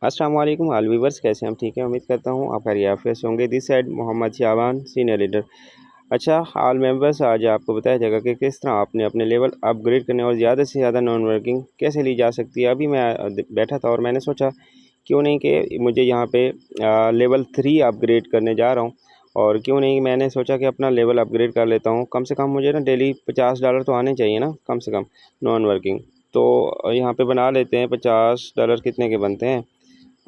अस्सलाम वालेकुम all viewers, कैसे हैं? हम ठीक है, उम्मीद करता हूँ आप खैरियत से होंगे। This side Mohammad Shaban, senior leader. अच्छा, ऑल मेंबर्स, आज आपको बताया जाएगा कि किस तरह आपने अपने लेवल अपग्रेड करने और ज़्यादा से ज़्यादा नॉन वर्किंग कैसे ली जा सकती है। अभी मैं बैठा था और मैंने सोचा क्यों नहीं कि मुझे यहाँ पे लेवल 3 अपग्रेड करने जा रहा हूँ, और क्यों नहीं मैंने सोचा कि अपना लेवल अपग्रेड कर लेता हूँ। कम से कम मुझे ना डेली $50 तो आने चाहिए ना, कम से कम नॉन वर्किंग। तो यहाँ पे बना लेते हैं $50 कितने के बनते हैं।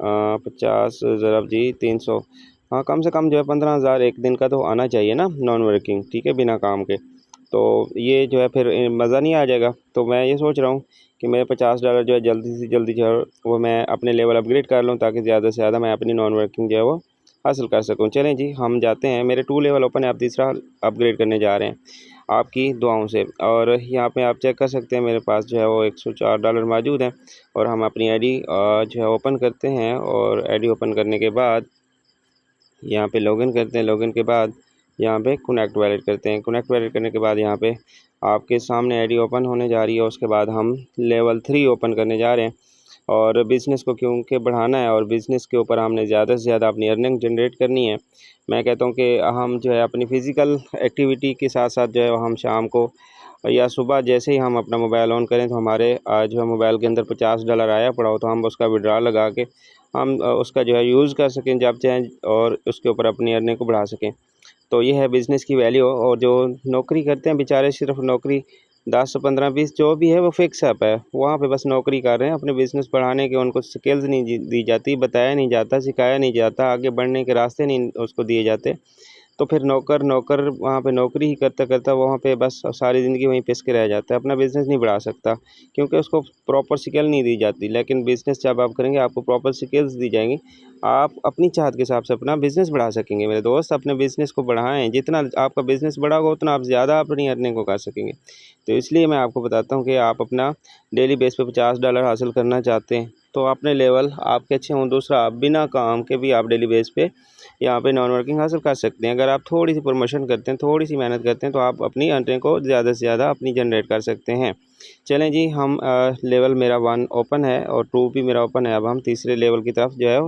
50 ज़रब जी 300, हाँ कम से कम जो है 15,000 एक दिन का तो आना चाहिए ना नॉन वर्किंग, ठीक है, बिना काम के। तो ये जो है फिर मज़ा नहीं आ जाएगा। तो मैं ये सोच रहा हूँ कि मेरे $50 जो है जल्दी से जल्दी जो है वो मैं अपने लेवल अपग्रेड कर लूँ, ताकि ज़्यादा से ज़्यादा मैं अपनी नॉन वर्किंग जो है वो हासिल कर सकूँ। चलें जी, हम जाते हैं। मेरे 2 लेवल ओपन है, आप तीसरा अपग्रेड करने जा रहे हैं आपकी दुआओं से। और यहाँ पे आप चेक कर सकते हैं, मेरे पास जो है वो $104 मौजूद हैं। और हम अपनी आईडी जो है ओपन करते हैं, और आईडी ओपन करने के बाद यहाँ पे लॉगिन करते हैं। लॉगिन के बाद यहाँ पे कनेक्ट वैलेट करते हैं। कनेक्ट वैलेट करने के बाद यहाँ पे आपके सामने आईडी ओपन होने जा रही है। उसके बाद हम लेवल 3 ओपन करने जा रहे हैं, और बिज़नेस को क्योंकि बढ़ाना है और बिज़नेस के ऊपर हमने ज़्यादा से ज़्यादा अपनी अर्निंग जनरेट करनी है। मैं कहता हूँ कि हम जो है अपनी फ़िज़िकल एक्टिविटी के साथ साथ जो है हम शाम को या सुबह जैसे ही हम अपना मोबाइल ऑन करें तो हमारे जो है मोबाइल के अंदर $50 आया पड़ा हो, तो हम उसका विड्रॉल लगा के हम उसका जो है यूज़ कर सकें जब चाहें, और उसके ऊपर अपनी अर्निंग को बढ़ा सकें। तो ये है बिज़नेस की वैल्यू। और जो नौकरी करते हैं बेचारे, सिर्फ नौकरी 10, 15, 20 जो भी है वो फिक्स अप है, वहाँ पे बस नौकरी कर रहे हैं। अपने बिज़नेस बढ़ाने के उनको स्किल्स नहीं दी जाती, बताया नहीं जाता, सिखाया नहीं जाता, आगे बढ़ने के रास्ते नहीं उसको दिए जाते। तो फिर नौकर नौकर वहाँ पे नौकरी ही करता करता वहाँ पे बस सारी ज़िंदगी वहीं पिस के रह जाता है, अपना बिज़नेस नहीं बढ़ा सकता, क्योंकि उसको प्रॉपर स्किल नहीं दी जाती। लेकिन बिज़नेस जब आप करेंगे आपको प्रॉपर स्किल्स दी जाएंगी, आप अपनी चाहत के हिसाब से अपना बिज़नेस बढ़ा सकेंगे। मेरे दोस्त, अपने बिज़नेस को बढ़ाएं, जितना आपका बिज़नेस बड़ा होगा उतना आप ज़्यादा अपनी अर्निंग को कर सकेंगे। तो इसलिए मैं आपको बताता हूँ कि आप अपना डेली बेस पे $50 हासिल करना चाहते हैं तो अपने लेवल आपके अच्छे हों। दूसरा, आप बिना काम के भी आप डेली बेस पे यहाँ पे नॉन वर्किंग हासिल कर सकते हैं। अगर आप थोड़ी सी प्रमोशन करते हैं, थोड़ी सी मेहनत करते हैं, तो आप अपनी अर्निंग को ज़्यादा से ज़्यादा अपनी जनरेट कर सकते हैं। चलें जी, हम लेवल मेरा 1 ओपन है और 2 भी मेरा ओपन है। अब हम तीसरे लेवल की तरफ जो है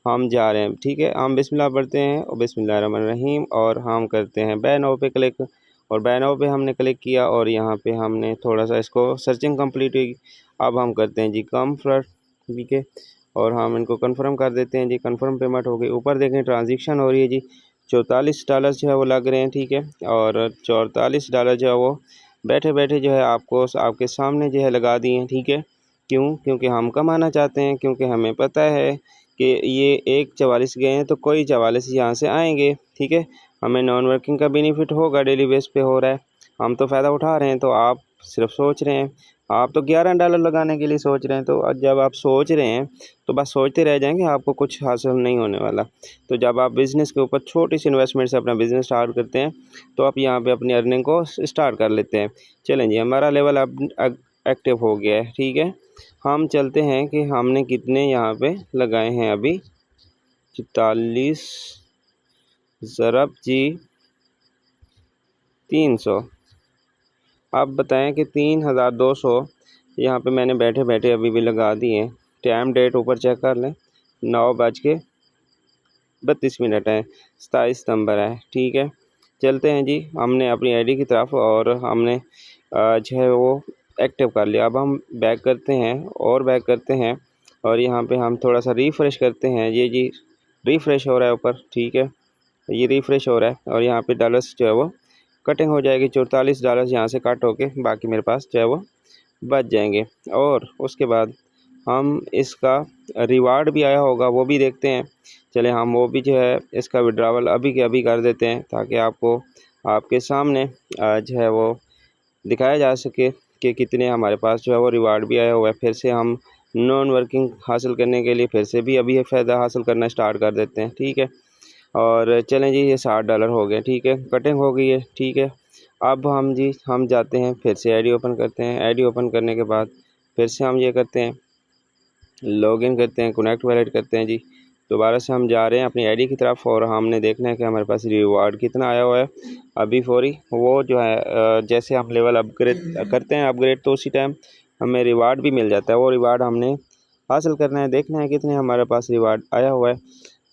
हम जा रहे हैं, ठीक है। हम बिस्मिल्लाह पढ़ते हैं और बिस्मिल्लाहिर्रहमानिर्रहीम, और हम करते हैं बैक नाउ पे क्लिक। और बैक नाउ पे हमने क्लिक किया, और यहाँ पे हमने थोड़ा सा इसको सर्चिंग कंप्लीट हुई। अब हम करते हैं जी कम्फर्ट, ठीक है, और हम इनको कंफर्म कर देते हैं जी। कंफर्म पेमेंट हो गई। ऊपर देखें ट्रांजेक्शन हो रही है जी, $44 जो है वो लग रहे हैं, ठीक है। और $44 जो है वो बैठे बैठे जो है आपको आपके सामने जो है लगा दिए हैं, ठीक है। क्यों? क्योंकि हम कमाना चाहते हैं, क्योंकि हमें पता है कि ये एक 44 गए हैं तो कोई 44 यहाँ से आएंगे, ठीक है। हमें नॉन वर्किंग का बेनिफिट होगा, डेली बेस पे हो रहा है, हम तो फ़ायदा उठा रहे हैं। तो आप सिर्फ सोच रहे हैं, आप तो $11 लगाने के लिए सोच रहे हैं। तो जब आप सोच रहे हैं तो बस सोचते रह जाएंगे, आपको कुछ हासिल नहीं होने वाला। तो जब आप बिज़नेस के ऊपर छोटी सी इन्वेस्टमेंट से अपना बिज़नेस स्टार्ट करते हैं, तो आप यहाँ पे अपनी अर्निंग को स्टार्ट कर लेते हैं। चलें जी, हमारा लेवल अब एक्टिव हो गया है, ठीक है। हम चलते हैं कि हमने कितने यहाँ पे लगाए हैं अभी। 44 ज़रब जी 300। आप बताएं कि 3,200 यहाँ पे मैंने बैठे बैठे अभी भी लगा दिए। टाइम डेट ऊपर चेक कर लें, 9:32 है, 27 सितंबर है, ठीक है। चलते हैं जी, हमने अपनी आईडी की तरफ, और हमने जो है वो एक्टिव कर लिया। अब हम बैक करते हैं और बैक करते हैं, और यहाँ पे हम थोड़ा सा रिफ़्रेश करते हैं। ये जी रिफ़्रेश हो रहा है ऊपर, ठीक है, ये रिफ़्रेश हो रहा है। और यहाँ पे डॉलर्स जो है वो कटिंग हो जाएगी, $44 यहाँ से कट होके बाकी मेरे पास जो है वो बच जाएंगे। और उसके बाद हम इसका रिवार्ड भी आया होगा, वो भी देखते हैं। चले, हम वो भी जो है इसका विड्रावल अभी के अभी कर देते हैं, ताकि आपको आपके सामने जो है वो दिखाया जा सके कि कितने हमारे पास जो है वो रिवार्ड भी आया हुआ है। फिर से हम नॉन वर्किंग हासिल करने के लिए फिर से भी अभी फ़ायदा हासिल करना स्टार्ट कर देते हैं, ठीक है। और चलें जी, ये $60 हो गए, ठीक है, कटिंग हो गई है, ठीक है। अब हम जाते हैं, फिर से आईडी ओपन करते हैं। आईडी ओपन करने के बाद फिर से हम ये करते हैं, लॉगिन करते हैं, कनेक्ट वैलेट करते हैं जी। दोबारा से हम जा रहे हैं अपनी आईडी की तरफ, और हमने देखना है कि हमारे पास रिवार्ड कितना आया हुआ है अभी फौरी। वो जो है जैसे हम लेवल अपग्रेड करते हैं अपग्रेड, तो उसी टाइम हमें रिवार्ड भी मिल जाता है। वो रिवार्ड हमने हासिल करना है, देखना है कितने हमारे पास रिवार्ड आया हुआ है।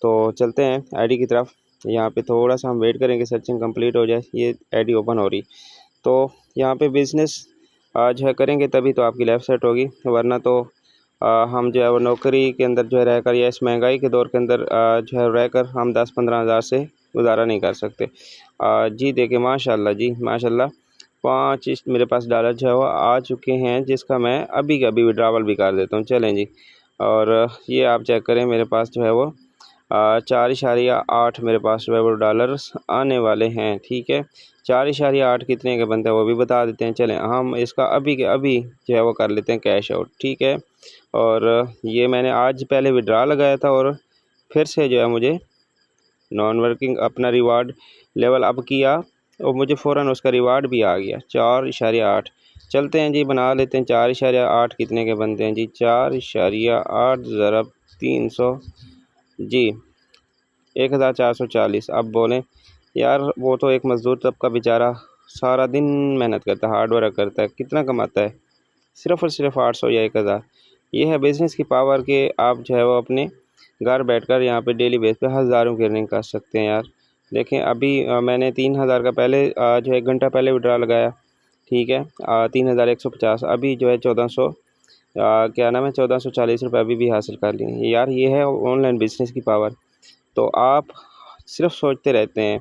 तो चलते हैं आईडी की तरफ। यहाँ पे थोड़ा सा हम वेट करेंगे, सर्चिंग कंप्लीट हो जाए। ये आईडी ओपन हो रही, तो यहाँ पे बिज़नेस जो है करेंगे तभी तो आपकी लाइफ सेट होगी, वरना तो हम जो है वो नौकरी के अंदर जो है रहकर या इस महंगाई के दौर के अंदर जो है रहकर हम 10-15 हज़ार से गुजारा नहीं कर सकते। जी देखिए माशाल्लाह जी माशाल्लाह 5 इस मेरे पास डॉलर जो है वो आ चुके हैं, जिसका मैं अभी के अभी विड्रॉवल भी कर देता हूँ। चलें जी, और ये आप चेक करें मेरे पास जो है वो 4.8 मेरे पास जो है वो डॉलर्स आने वाले हैं। ठीक है, 4.8 कितने के बनते हैं वो भी बता देते हैं। चलें हम इसका अभी के अभी जो है वो कर लेते हैं कैश आउट। ठीक है, और ये मैंने आज पहले विड्रा लगाया था और फिर से जो है मुझे नॉन वर्किंग अपना रिवार्ड लेवल अप किया और मुझे फ़ौरन उसका रिवार्ड भी आ गया 4.8। चलते हैं जी, बना लेते हैं। 4.8 कितने के बनते हैं जी? 4.8 ज़रब 300 जी 1440। अब बोलें यार, वो तो एक मज़दूर तबका बेचारा सारा दिन मेहनत करता है, हार्ड वर्क करता है, कितना कमाता है? सिर्फ़ और सिर्फ 800 या 1000। ये है बिज़नेस की पावर के आप जो है वो अपने घर बैठकर यहाँ पे डेली बेस पे हज़ारों की अर्निंग कर सकते हैं यार। देखें अभी मैंने 3000 का पहले जो है 1 घंटा पहले विड्रा लगाया। ठीक है, 3150 अभी जो है 1400 क्या नाम है 1440 रुपये अभी भी हासिल कर लिए यार। ये है ऑनलाइन बिज़नेस की पावर। तो आप सिर्फ सोचते रहते हैं,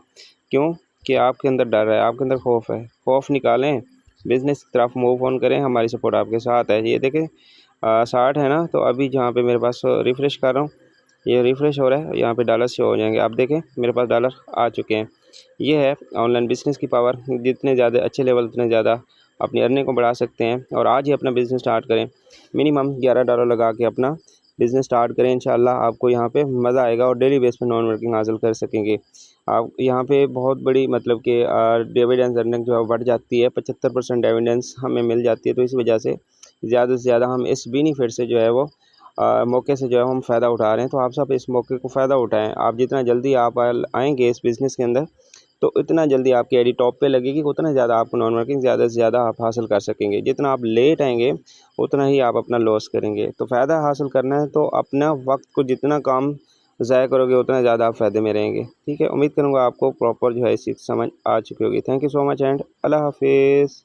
क्यों? कि आपके अंदर डर है, आपके अंदर खौफ है। खौफ निकालें, बिज़नेस की तरफ मूव ऑन करें, हमारी सपोर्ट आपके साथ है। ये देखें 60 है ना, तो अभी जहाँ पे मेरे पास रिफ़्रेश कर रहा हूँ, ये रिफ़्रेश हो रहा है, यहाँ पे डॉलर शो हो जाएंगे। आप देखें मेरे पास डॉलर आ चुके हैं। ये है ऑनलाइन बिज़नेस की पावर। जितने ज़्यादा अच्छे लेवल उतने ज़्यादा अपनी अर्निंग को बढ़ा सकते हैं। और आज ही अपना बिज़नेस स्टार्ट करें, मिनिमम $11 लगा के अपना बिज़नेस स्टार्ट करें। इंशाल्लाह आपको यहाँ पे मज़ा आएगा और डेली बेस पे नॉन वर्किंग हासिल कर सकेंगे। आप यहाँ पे बहुत बड़ी मतलब कि डिविडेंड अर्निंग जो है बढ़ जाती है, 75% डिविडेंड्स हमें मिल जाती है। तो इस वजह से ज़्यादा से ज़्यादा हम इस बेनिफिट से जो है वो मौके से जो है हम फ़ायदा उठा रहे हैं। तो आप सब इस मौके को फ़ायदा उठाएँ। आप जितना जल्दी आप आएँगे इस बिज़नेस के अंदर, तो इतना जल्दी आपकी आईडी टॉप पे लगेगी, उतना ज़्यादा आपको नॉन वर्किंग ज़्यादा से ज़्यादा आप हासिल कर सकेंगे। जितना आप लेट आएँगे, उतना ही आप अपना लॉस करेंगे। तो फ़ायदा हासिल करना है तो अपना वक्त को जितना काम ज़ाया करोगे, उतना ज़्यादा आप फ़ायदे में रहेंगे। ठीक है, उम्मीद करूँगा आपको प्रॉपर जो है इस चीज़ समझ आ चुकी होगी। Thank you so much and अल्लाह हाफ़िज़।